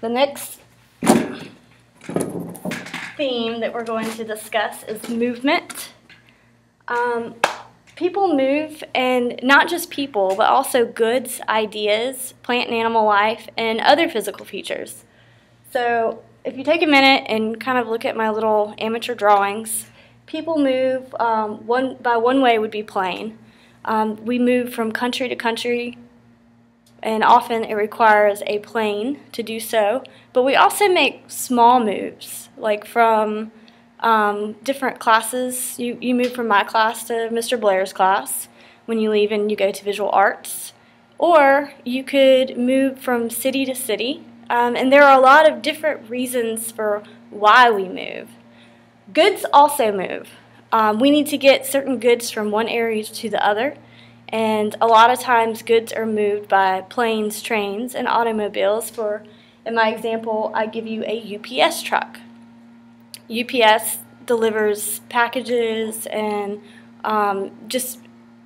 The next theme that we're going to discuss is movement. People move, and not just people, but also goods, ideas, plant and animal life, and other physical features. So if you take a minute and kind of look at my little amateur drawings, people move, one way would be plane. We move from country to country, and often it requires a plane to do so. But we also make small moves, like from different classes. You move from my class to Mr. Blair's class when you leave and you go to visual arts. Or you could move from city to city. And there are a lot of different reasons for why we move. Goods also move. We need to get certain goods from one area to the other. And a lot of times goods are moved by planes, trains, and automobiles. In my example, I give you a UPS truck. UPS delivers packages, and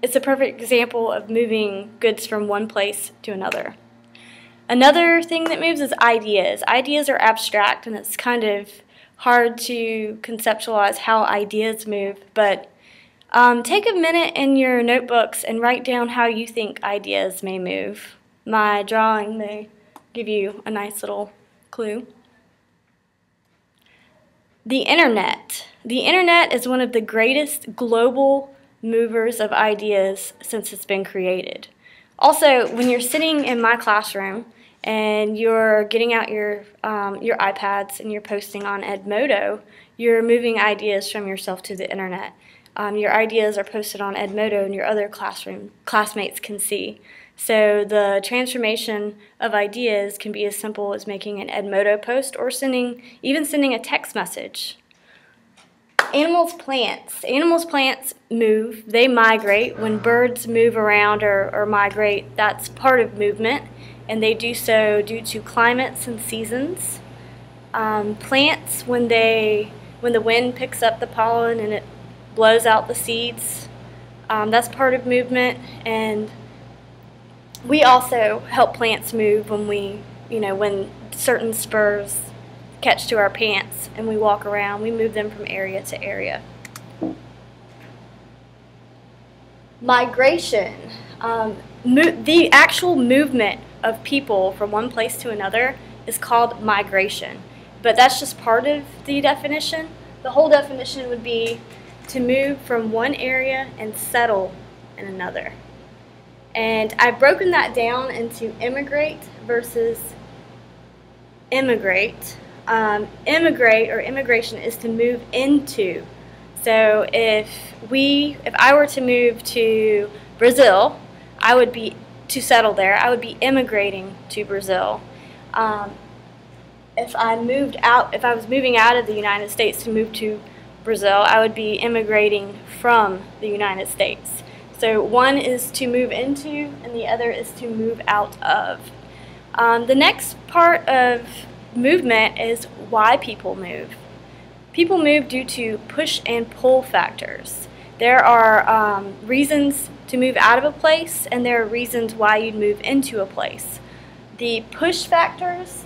it's a perfect example of moving goods from one place to another. Another thing that moves is ideas. Ideas are abstract, and it's kind of hard to conceptualize how ideas move, but take a minute in your notebooks and write down how you think ideas may move. My drawing may give you a nice little clue. The internet. The internet is one of the greatest global movers of ideas since it's been created. Also, when you're sitting in my classroom and you're getting out your iPads and you're posting on Edmodo, you're moving ideas from yourself to the internet. Your ideas are posted on Edmodo and your other classmates can see. So the transformation of ideas can be as simple as making an Edmodo post or even sending a text message. Animals, plants. Animals, plants move. They migrate. When birds move around or migrate, that's part of movement, and they do so due to climates and seasons. Plants, when the wind picks up the pollen and it blows out the seeds, that's part of movement. And we also help plants move when certain spurs catch to our pants and we walk around. We move them from area to area. Migration. The actual movement of people from one place to another is called migration, but that's just part of the definition. The whole definition would be to move from one area and settle in another. And I've broken that down into immigrate versus immigrate. Immigrate or immigration is to move into. So if I were to move to Brazil, to settle there, I would be immigrating to Brazil. If I was moving out of the United States to move to Brazil, I would be immigrating from the United States. So one is to move into and the other is to move out of. The next part of movement is why people move. People move due to push and pull factors. There are reasons to move out of a place, and there are reasons why you'd move into a place. The push factors,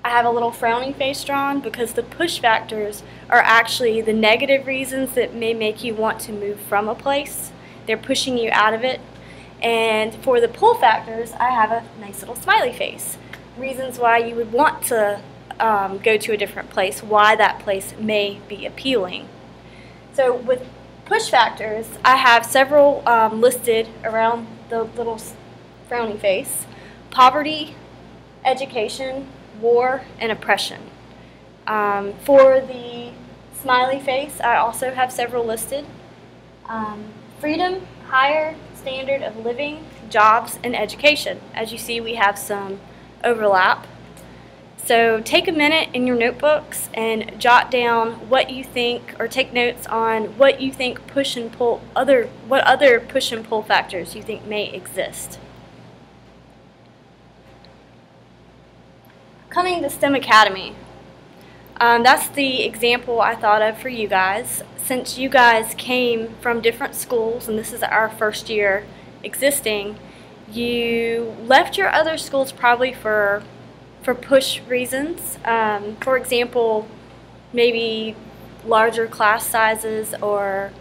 I have a little frowny face drawn because the push factors are actually the negative reasons that may make you want to move from a place. They're pushing you out of it. And for the pull factors, I have a nice little smiley face. Reasons why you would want to go to a different place, why that place may be appealing. So with push factors, I have several listed around the little frowny face. Poverty, education, war, and oppression. For the smiley face, I also have several listed. Freedom, higher standard of living, jobs, and education. As you see, we have some overlap. So take a minute in your notebooks and jot down what you think, or take notes on what you think what other push and pull factors you think may exist. Coming to STEM Academy. That's the example I thought of for you guys. Since you guys came from different schools and this is our first year existing, you left your other schools probably for for push reasons. For example, maybe larger class sizes, or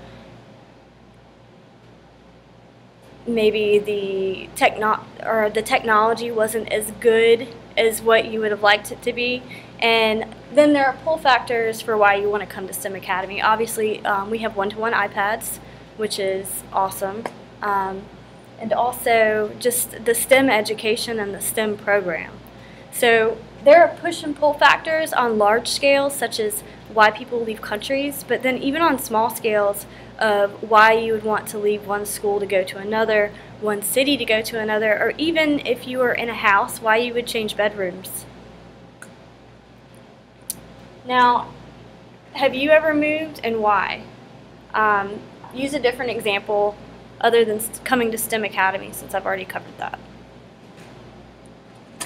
maybe the technology wasn't as good as what you would have liked it to be. And then there are pull factors for why you want to come to STEM Academy. Obviously, we have one-to-one iPads, which is awesome. And also just the STEM education and the STEM program. So there are push and pull factors on large scales, such as why people leave countries, but then even on small scales of why you would want to leave one school to go to another, one city to go to another, or even if you were in a house, why you would change bedrooms. Now, have you ever moved, and why? Use a different example other than coming to STEM Academy, since I've already covered that.